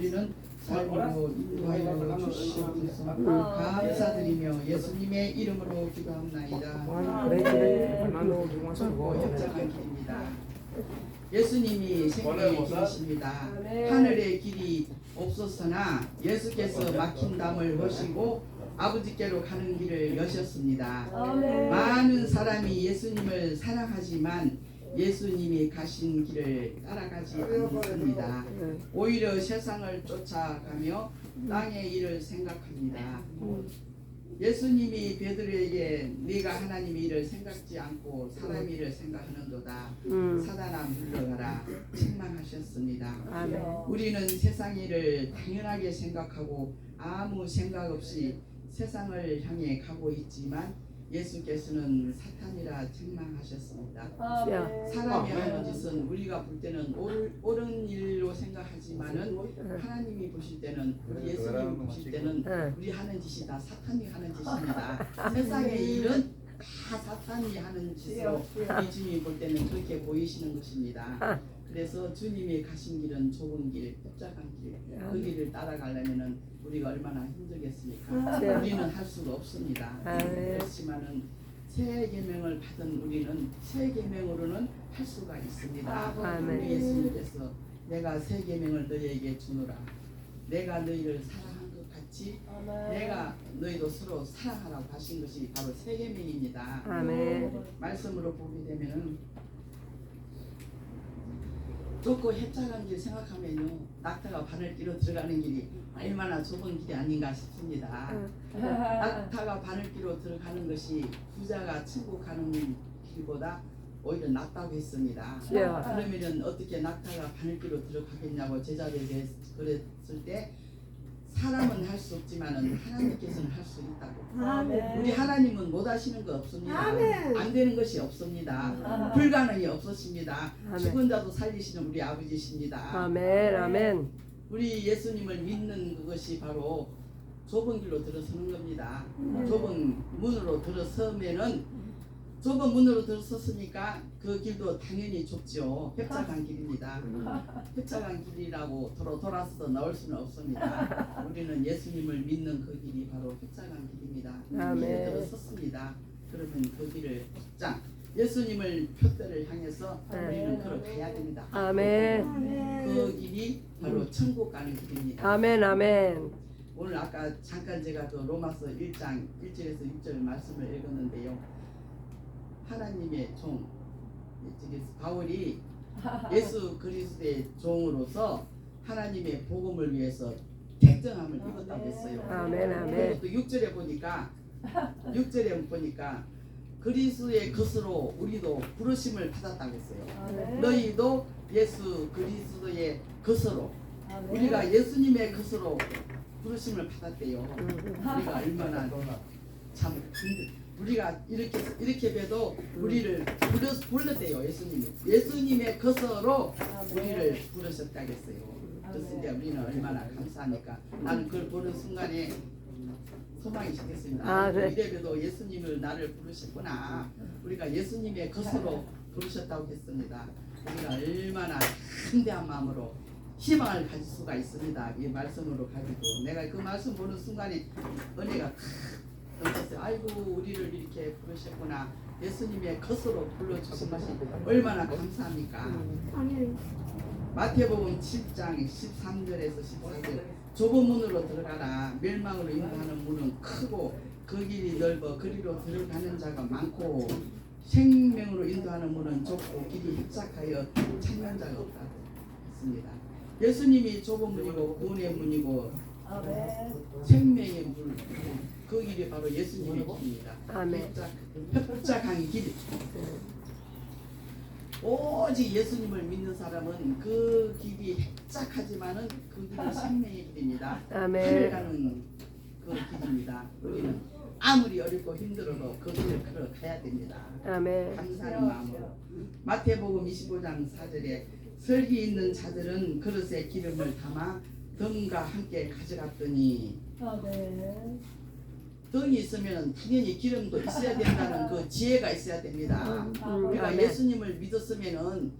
누리는 삶으로 인도하여 주시옵소서. 감사드리며 예수님의 이름으로 기도합나이다. 좁고 협착한 길입니다. 예수님이 생명의 길이십니다. 하늘의 길이 없었으나 예수께서 막힌 담을 보시고 아버지께로 가는 길을 여셨습니다. 많은 사람이 예수님을 사랑하지만 예수님이 가신 길을 따라가지 않습니다. 오히려 세상을 쫓아가며 땅의 일을 생각합니다. 예수님이 베드로에게 네가 하나님의 일을 생각지 않고 사람의 일을 생각하는도다. 사단아 물러가라 책망하셨습니다. 우리는 세상 일을 당연하게 생각하고 아무 생각 없이 세상을 향해 가고 있지만 예수께서는 사탄이라 책망하셨습니다. 사람이 하는 짓은 우리가 볼 때는 옳은 일로 생각하지만은 하나님이 보실 때는 우리 예수님이 보실 때는 우리 하는 짓이 다 사탄이 하는 짓입니다. 세상의 일은 다 사탄이 하는 짓으로 우리 주님이 볼 때는 그렇게 보이시는 것입니다. 그래서 주님이 가신 길은 좁은 길, 협착한 길, 그 길을 따라가려면은 우리가 얼마나 힘들겠습니까? 우리는 할 수가 없습니다. 그렇지만은 새 계명을 받은 우리는 새 계명으로는 할 수가 있습니다. 우리 예수님께서 내가 새 계명을 너희에게 주노라. 내가 너희를 사랑한 것 같이 내가 너희도 서로 사랑하라고 하신 것이 바로 새 계명입니다. 말씀으로 보게 되면은 좁고 협착한 길 생각하면요 낙타가 바늘길로 들어가는 길이 얼마나 좁은 길이 아닌가 싶습니다. 낙타가 바늘길로 들어가는 것이 부자가 천국 가는 길보다 오히려 낫다고 했습니다. 그러면은 어떻게 낙타가 바늘길로 들어가겠냐고 제자들에게 그랬을 때 사람은 할 수 없지만은 하나님께서는 할 수 있다고. 우리 하나님은 못 하시는 거 없습니다. 안 되는 것이 없습니다. 불가능이 없으십니다. 죽은 자도 살리시는 우리 아버지십니다. 아멘. 우리 예수님을 믿는 그것이 바로 좁은 길로 들어서는 겁니다. 좁은 문으로 들어서면은 좁은 문으로 들어섰으니까 그 길도 당연히 좁죠. 협착한 길입니다. 협착한 길이라고 돌아서 나올 수는 없습니다. 우리는 예수님을 믿는 그 길이 바로 협착한 길입니다. 길에 들어섰습니다. 그러면 그 길을 확장 예수님을 표대를 향해서 우리는 걸어가야 됩니다. 그 길이 바로 천국 가는 길입니다. 아멘. 오늘 아까 잠깐 제가 그 로마서 1장 1절에서 6절 말씀을 읽었는데요. 하나님의 종 바울이 예수 그리스도의 종으로서 하나님의 복음을 위해서 택정함을 입었다고 했어요. 그리고 또 6절에 보니까 그리스도의 것으로 우리도 부르심을 받았다고 했어요. 너희도 예수 그리스도의 것으로 우리가 예수님의 것으로 부르심을 받았대요. 우리가 얼마나 참 우리가 이렇게 봬도 우리를 불렀대요. 예수님의 것으로 우리를 부르셨다겠어요. 그랬을 우리는 얼마나 감사합니까? 나는 그걸 보는 순간에 소망이 생겼습니다. 이래봬도 예수님을 나를 부르셨구나. 우리가 예수님의 것으로 부르셨다고 했습니다. 우리가 얼마나 담대한 마음으로 희망을 가질 수가 있습니다. 이 말씀으로 가지고 내가 그 말씀 보는 순간에 은혜가 넘쳤어요. 아이고 우리를 이렇게 부르셨구나. 예수님의 것으로 불러주신 것이 얼마나 감사합니까? 마태복음 7장 13절에서 14절 좁은 문으로 들어가라. 멸망으로 인도하는 문은 크고 그 길이 넓어 그리로 들어가는 자가 많고 생명으로 인도하는 문은 좁고 길이 협착하여 찾는 자가 없다고 했습니다. 예수님이 좁은 문이고 구원의 문이고 생명의 문, 그 길이 바로 예수님의 길입니다. 협착한 길. 오직 예수님을 믿는 사람은 그 길이 협착하지만은 그 길은 생명의 길입니다. 하늘 가는 그 길입니다. 우리는 아무리 어렵고 힘들어도 그 길을 걸어가야 됩니다. 감사하는 마음으로. 마태복음 25장 4절에 설기 있는 자들은 그릇에 기름을 담아 등과 함께 가져갔더니 등이 있으면 당연히 기름도 있어야 된다는 그 지혜가 있어야 됩니다. 우리가 예수님을 믿었으면은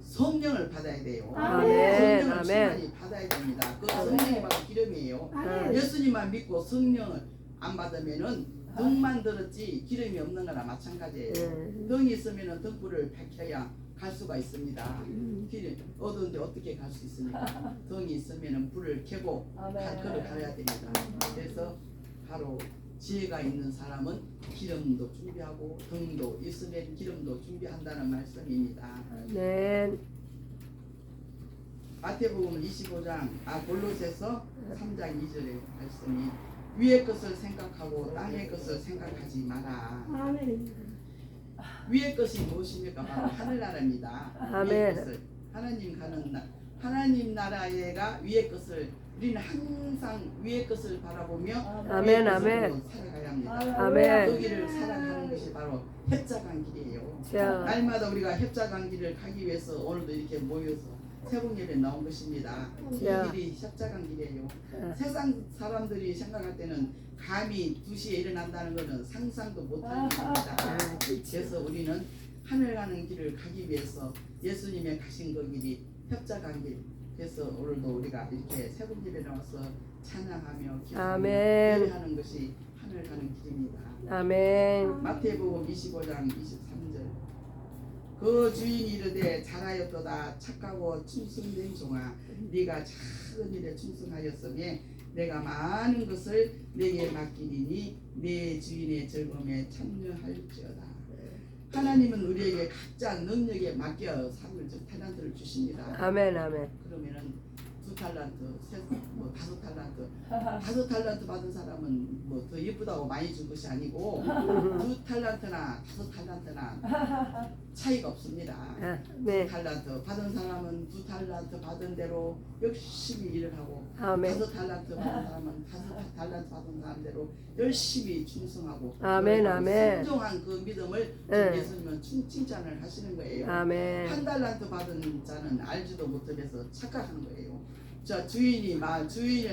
성령을 받아야 돼요. 아멘. 성령을 아멘. 충만히 받아야 됩니다. 그 성령이 바로 기름이에요. 예수님만 믿고 성령을 안 받으면은 등만 들었지 기름이 없는 거나 마찬가지예요. 등이 있으면은 등불을 밝혀야 갈 수가 있습니다. 기름 어두운데 어떻게 갈 수 있습니까? 등이 있으면은 불을 켜고 그를 가야 됩니다. 그래서 바로 지혜가 있는 사람은 기름도 준비하고 등도 있으면 기름도 준비한다는 말씀입니다. 아멘. 마태복음 25장 골로새서 3장 2절의 말씀이 위의 것을 생각하고 땅의 것을 생각하지 마라. 위의 것이 무엇입니까? 바로 하늘나라입니다. 아멘. 위의 것을 하나님 가는 하나님 나라가 위의 것을 우리는 항상 위의 것을 바라보며 아멘, 위의 아멘. 것으로 살아가야 합니다. 아멘. 그 길을 살아가는 것이 바로 heb자간 길이에요. 자, 날마다 우리가 heb자간 길을 가기 위해서 오늘도 이렇게 모여서 새벽 예배 나온 것입니다. 야. 이 길이 십자가인 길이에요. 세상 사람들이 생각할 때는 감히 2시에 일어난다는 것은 상상도 못하는 일입니다. 그래서 우리는 하늘 가는 길을 가기 위해서 예수님의 가신 그 길이 십자가인 길. 그래서 오늘도 우리가 이렇게 새벽 예배 나와서 찬양하며 기도하며 아멘. 예배하는 것이 하늘 가는 길입니다. 아멘. 마태복음 25장 23절 그 주인이 이르되 잘하였도다 착하고 충성된 종아 네가 작은 일에 충성하였으며 내가 많은 것을 내게 맡기리니 내 주인의 즐거움에 참여할지어다. 하나님은 우리에게 각자 능력에 맡겨 삶을 탈란트를 주십니다. 아멘. 아멘. 그러면은 2달란트, 5달란트 받은 사람은 뭐 더 예쁘다고 많이 준 것이 아니고 2달란트나 5달란트나 차이가 없습니다. 네. 2달란트 받은 사람은 2달란트 받은 대로 열심히 일을 하고 아멘. 5달란트 받은 사람은 5달란트 받은 사람대로 열심히 충성하고 아멘. 아멘. 순종한 그 믿음을 네. 예수님은 칭찬을 하시는 거예요. 아멘. 1달란트 받은 자는 알지도 못하면서 착각하는 거예요. 자 주인의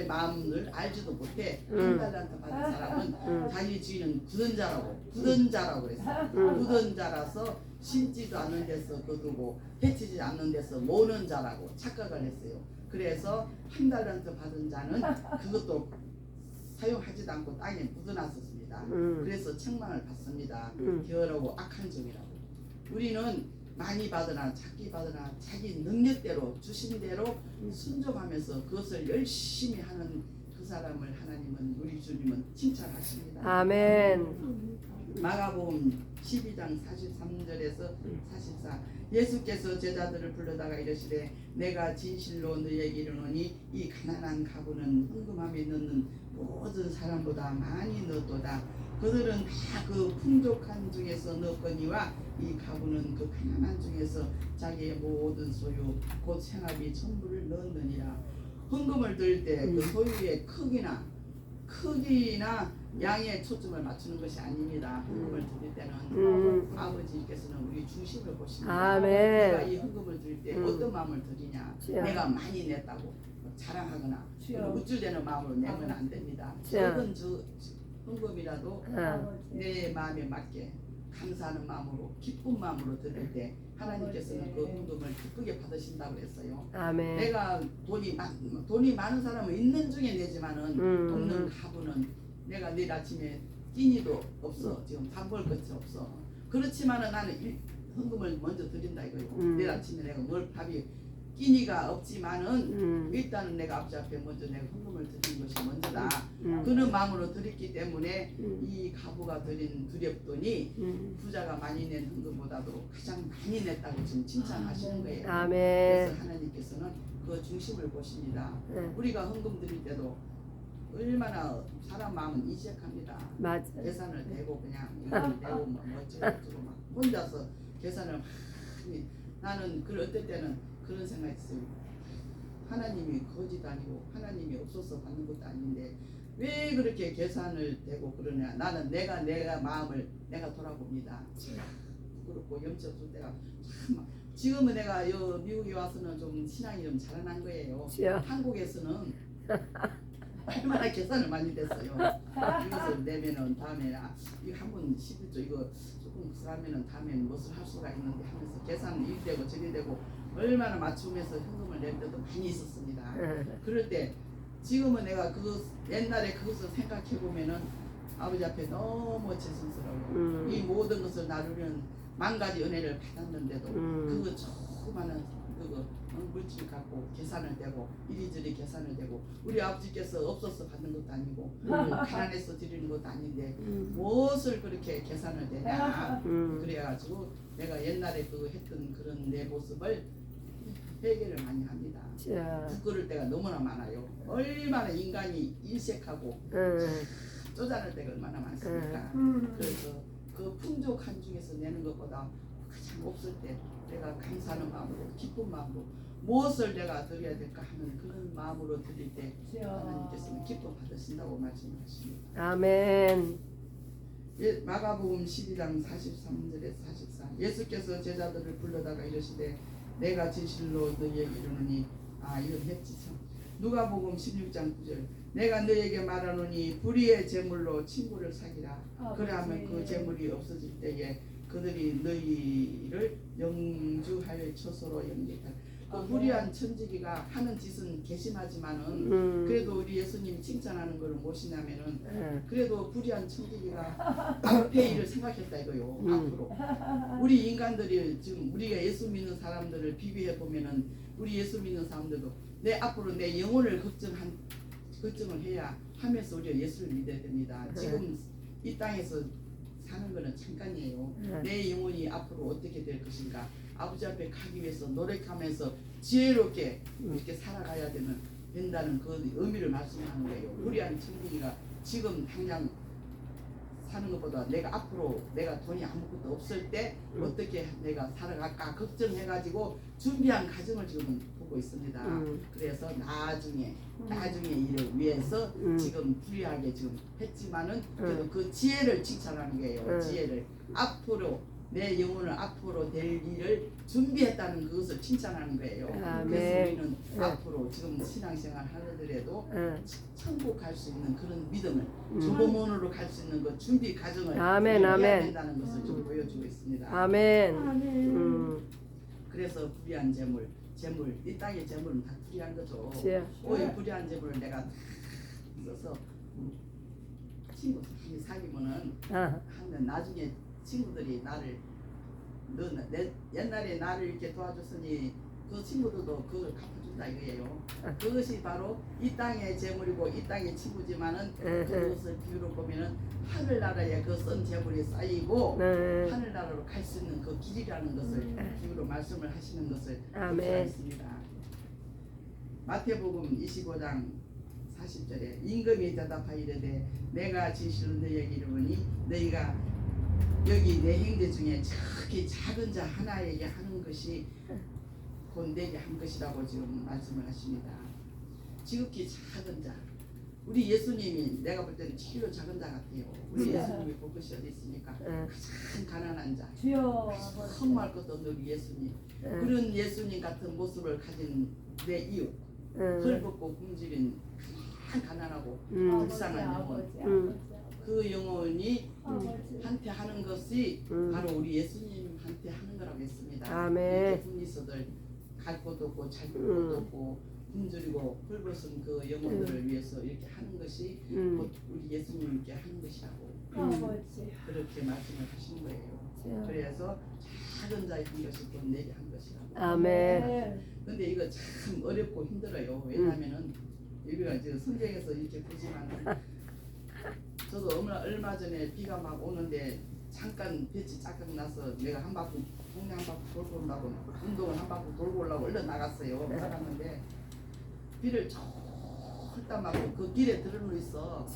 마음을 알지도 못해 1달란트 받은 사람은 자기 주인은 굳은 자라고 그랬어요. 굳은 자라서 심지도 않는 데서 거두고 해치지 않는 데서 모는 자라고 착각을 했어요. 그래서 1달란트 받은 자는 그것도 사용하지도 않고 땅에 묻어놨었습니다. 그래서 책망을 받습니다. 게으르고 악한 종이라고. 우리는 많이 받으나 작게 받으나 자기 능력대로 주신 대로 순종하면서 그것을 열심히 하는 그 사람을 하나님은 우리 주님은 칭찬하십니다. 아멘. 마가복음 12장 43절에서 44 예수께서 제자들을 불러다가 이르시되 내가 진실로 너희에게 이르노니 이 가난한 가부는 헌금함에 넣는 모든 사람보다 많이 넣었도다. 그들은 다 그 풍족한 중에서 넣었거니와 이 가부는 그 가난한 중에서 자기의 모든 소유 곧 생활비 전부를 넣었느니라. 헌금을 드릴 때 그 소유의 크기나 양에 초점을 맞추는 것이 아닙니다. 헌금을 드릴 때는 아버지께서는 우리 중심을 보십니다. 아멘. 내가 이 헌금을 드릴 때 어떤 마음을 드리냐. 자. 내가 많이 냈다고 자랑하거나 우쭐대는 마음으로 내면 안 됩니다. 자. 적은 헌금이라도 내 마음에 맞게 감사하는 마음으로 기쁜 마음으로 드릴 때 하나님께서는 그 헌금을 기쁘게 받으신다고 그랬어요. 아멘. 내가 돈이 많은 사람은 있는 중에 내지만은 없는 가부는 내가 내일 아침에 끼니도 없어. 지금 밥 먹을 것이 없어. 그렇지만은 나는 헌금을 먼저 드린다 이거예요. 내일 아침에 내가 뭘 밥이 끼니가 없지만은 일단은 내가 앞에 먼저 내가 헌금을 드린 것이 먼저다. 그런 마음으로 드렸기 때문에 이 가부가 드린 두렵돈이 부자가 많이 낸 헌금보다도 가장 많이 냈다고 지금 칭찬하시는 거예요. 아멘. 그래서 하나님께서는 그 중심을 보십니다. 네. 우리가 헌금 드릴 때도 얼마나 사람 마음은 이색합니다. 맞아. 계산을 대고 그냥 이걸 내고 뭐 어쩌고 막 혼자서 계산을 많이 나는 그 어떨 때는 그런 생각했어요. 하나님이 거짓 아니고 하나님이 없어서 받는 것도 아닌데 왜 그렇게 계산을 대고 그러냐. 나는 내가 마음을 내가 돌아봅니다. 참 부끄럽고 염치없을 때가 참 지금은 내가 미국에 와서는 좀 신앙이 좀 자라난 거예요. 한국에서는 얼마나 계산을 많이 됐어요. 이것을 내면은 다음에 이거 한번 11조 이거 조금 그러면은 다음에는 무엇을 할 수가 있는데 하면서 계산은 이리 되고 저리 되고 얼마나 맞추면서 현금을 낼 때도 많이 있었습니다. 그럴 때 지금은 내가 그 옛날에 그것을 생각해 보면은 아버지 앞에 너무 죄송스러워요. 이 모든 것을 나누는 만 가지 은혜를 받았는데도 그거 조그마한 그거 물질 갖고 계산을 대고 이리저리 계산을 대고 우리 아버지께서 없어서 받는 것도 아니고 가난해서 드리는 것도 아닌데 무엇을 그렇게 계산을 대냐. 그래가지고 내가 옛날에 그 했던 그런 내 모습을 회개를 많이 합니다. 부끄러울 때가 너무나 많아요. 얼마나 인간이 인색하고 쪼잔할 때가 얼마나 많습니까? 그래서 그 풍족한 중에서 내는 것보다 가장 없을 때 내가 감사하는 마음으로 기쁜 마음으로 무엇을 내가 드려야 될까 하는 그런 마음으로 드릴 때 하나님께서는 기쁨 받으신다고 말씀하십니다. 아멘. 마가복음 12장 43절에서 44 예수께서 제자들을 불러다가 이르시되 내가 진실로 너희에게 이르노니 이건 했지 참. 누가복음 16장 9절 내가 너희에게 말하노니 불의의 재물로 친구를 사기라. 그래하면 그 재물이 없어질 때에 그들이 너희를 영주할 처소로 영접하리라. 그 불의한 천지기가 하는 짓은 괘씸하지만은 그래도 우리 예수님이 칭찬하는 것을 무엇이냐면은 그래도 불의한 천지기가 앞에 일을 생각했다 이거요. 앞으로 우리 인간들이 지금 우리가 예수 믿는 사람들을 비교해 보면은 우리 예수 믿는 사람들도 내 앞으로 내 영혼을 걱정을 해야 하면서 우리가 예수를 믿어야 됩니다. 지금 이 땅에서 사는 것은 잠깐이에요. 내 영혼이 앞으로 어떻게 될 것인가 아버지 앞에 가기 위해서 노력하면서 지혜롭게 이렇게 살아가야 된다는 그 의미를 말씀하는 거예요. 불의한 천국이가 지금 당장 사는 것보다 내가 앞으로 내가 돈이 아무것도 없을 때 어떻게 내가 살아갈까 걱정해가지고 준비한 가정을 지금 보고 있습니다. 그래서 나중에 일을 위해서 지금 불리하게 지금 했지만은 그래도 그 지혜를 칭찬하는 거예요. 지혜를 앞으로 내 영혼을 앞으로 될 일을 준비했다는 그것을 칭찬하는 거예요. 그래서 우리는 앞으로 지금 신앙생활 하더라도 천국 갈 수 있는 그런 믿음을 주보문으로 갈 수 있는 그 준비 과정을 해야 된다는 것을 좀 보여주고 있습니다. 아멘. 그래서 불의한 재물 이 땅의 재물은 다 불의한 거죠. 이 불의한 재물을 내가 써서 친구 사귀면은 하면 나중에 친구들이 나를 옛날에 나를 이렇게 도와줬으니 그 친구들도 그걸 갚아준다 이거예요. 그것이 바로 이 땅의 재물이고 이 땅의 친구지만은 그것을 비유로 보면은 하늘나라에 그 쓴 재물이 쌓이고 하늘나라로 갈 수 있는 그 길이라는 것을 비유로 말씀을 하시는 것을 보겠습니다. 마태복음 25장 40절에 임금이 대답하여 이르되 내가 진실로 너희에게 이르노니 너희가 여기 내 형제 중에 저기 작은 자 하나에게 하는 것이 곧 내게 한 것이라고 지금 말씀을 하십니다. 지극히 작은 자 우리 예수님이 내가 볼 때는 제일로 작은 자 같아요. 우리 예수님이 볼 것이 어디 있습니까? 가장 가난한 자 선모할 것도 없는 우리 예수님 그런 예수님 같은 모습을 가진 내 이웃 헐벗고 굶주린 가장 가난하고 불쌍한 영혼 그 영혼이 한테 하는 것이 바로 우리 예수님한테 하는 거라고 했습니다. 이렇게 분리서들 갈 곳도 없고 잘 곳도 없고 굶주리고 헐벗은 그 영혼들을 위해서 이렇게 하는 것이 곧 우리 예수님께 하는 것이라고 그렇게 말씀을 하시는 거예요. 그래서 작은 자의 한 것이 곧 내게 한 것이라고. 아멘. 근데 이거 참 어렵고 힘들어요. 왜냐하면은 우리가 이제 성경에서 이렇게 보지만은 저도 얼마 전에 비가 막 오는데 잠깐 볕이 짝짝 나서 내가 한 바퀴 동네 한 바퀴 돌고 오려고 운동을 한 바퀴 돌고 오려고 얼른 나갔어요. 나갔는데 비를 쫄딱 맞고 그 길에 들어누 있어.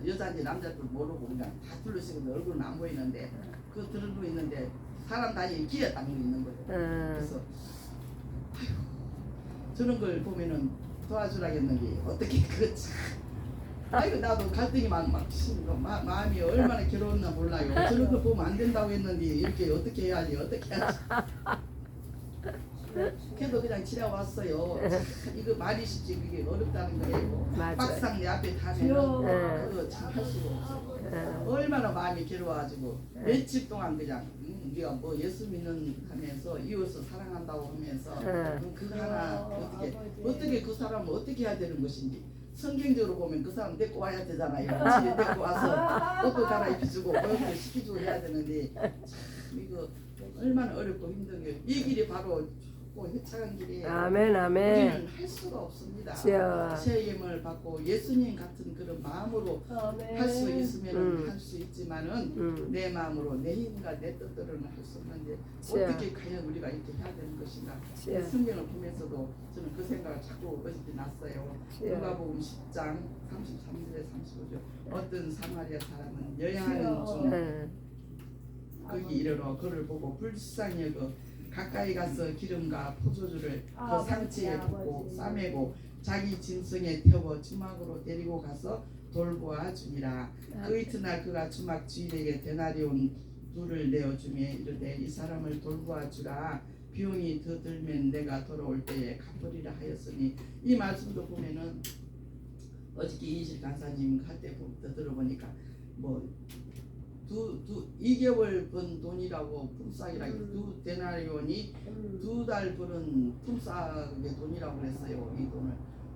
여자인지 남자인지 모르고 그냥 다 둘러시고 얼굴은 안 보이는데 그 들어누 있는데 사람 다니는 길에 딱 있는 거예요. 그래서 아휴 저런 걸 보면은 도와주라겠는데 어떻게 그렇지. 아이고 나도 갈등이 막 마음이 얼마나 괴로웠나 몰라요. 저런 거 보면 안 된다고 했는데 이렇게 어떻게 해야지. 걔도 그냥 지나왔어요. 이거 말이 쉽지 그게 어렵다는 거예요. 맞아요. 막상 내 앞에 다면 그거 참 할 수가 없어요. 얼마나 마음이 괴로워가지고 며칠 동안 그냥 우리가 뭐 예수 믿는 하면서 이웃을 사랑한다고 하면서 그거 하나 어떻게 그 사람을 어떻게 해야 되는 것인지 성경적으로 보면 그 사람 데리고 와야 되잖아요. 집에 데리고 와서 옷도 갈아입혀주고 교육을 시켜주고 해야 되는데 참 이거 얼마나 어렵고 힘들게 이 길이 바로 좁고 협착한 길이에요. 아멘 아멘. 우리는 할 수가 없습니다. 주여. 세임을 받고 예수님 같은 그런 마음으로 할 수 있으면 할 수 있지만은 내 마음으로 내 힘과 내 뜻대로는 할 수 없는데 어떻게 과연 우리가 이렇게 해야 되는 것인가. 성경을 보면서도 저는 그 생각을 자꾸 어저께 났어요. 누가복음 10장 33절에 35절 어떤 사마리아 사람은 여행하는 중 거기 이르러 그를 보고 불쌍히 여겨 가까이 가서 기름과 포도주를 그 상치에 붓고 싸매고 자기 짐승에 태워 주막으로 데리고 가서 돌보아 주니라. 그 이튿날 그가 주막 주인에게 데나리온 둘을 내어주며 이르되 이 사람을 돌보아 주라. 비용이 더 들면 내가 돌아올 때에 갚으리라 하였으니 이 말씀도 보면은 어저께 이실 간사님 할 때 들어보니까 뭐 2개월 번 돈이라고 품삯이라고 두 데나리온이 2달 버는 품삯의 돈이라고 그랬어요. 이 돈을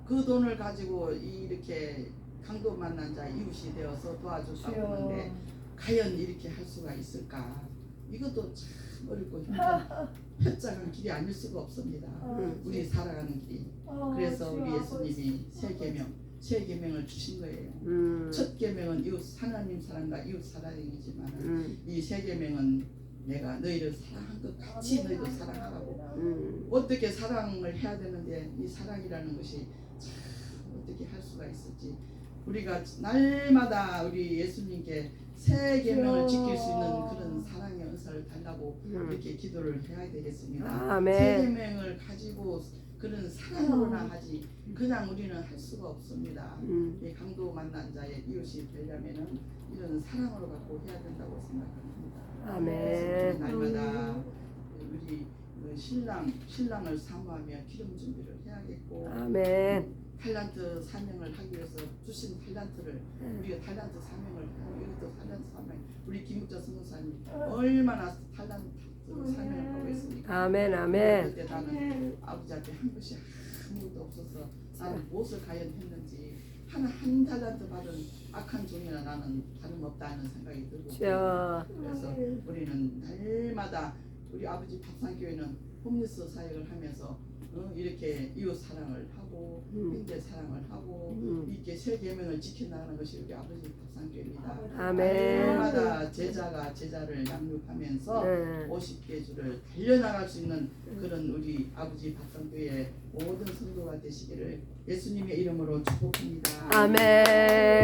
그 돈을 가지고 이렇게 강도 만난 자 이웃이 되어서 도와줬다고 하는데 과연 이렇게 할 수가 있을까? 이것도 참 어렵고 힘든 협착한 길이 아닐 수가 없습니다. 우리 살아가는 길이. 그래서 우리 예수님이 새 계명을 주신 거예요. 첫 계명은 이웃 하나님 사랑과 이웃 사랑이지만 이 새 계명은 내가 너희를 사랑한 것 같이 너희도 사랑하라고. 어떻게 사랑을 해야 되는데 이 사랑이라는 것이 참 어떻게 할 수가 있을지 우리가 날마다 우리 예수님께 새 계명을 지킬 수 있는 그런 사랑의 은사를 달라고 이렇게 기도를 해야 되겠습니다. 아멘. 새 계명을 가지고 그런 사랑으로나 하지 그냥 우리는 할 수가 없습니다. 이 강도 만난 자의 이웃이 되려면은 이런 사랑으로 갖고 해야 된다고 생각합니다. 아멘. 날마다 우리 신랑을 사모하며 기름 준비를 해야겠고 아멘. 탈란트 사명을 하기 위해서 주신 탈란트를 우리가 탈란트 사명을 하고 이것도 탈란트 사명 우리 김국자 선교사님 얼마나 탈란트 사명을 하고 있습니까? 아멘 아멘. 그때 나는 아버지한테 한 것이 아무것도 없어서 나는 무엇을 과연 했는지 한 탈란트 받은 악한 종이나 나는 다름없다는 생각이 들고 그래서 우리는 날마다 우리 아버지 밥상교회는 홈리스 사역을 하면서 이렇게 이웃 사랑을 하고 형제 사랑을 하고 이렇게 새 계명을 지켜나가는 것이 우리 아버지 밥상교회입니다. 아멘. 날마다 제자가 제자를 양육하면서 50개 주를 달려나갈 수 있는 그런 우리 아버지 밥상교회의 모든 성도가 되시기를 예수님의 이름으로 축복합니다. 아멘.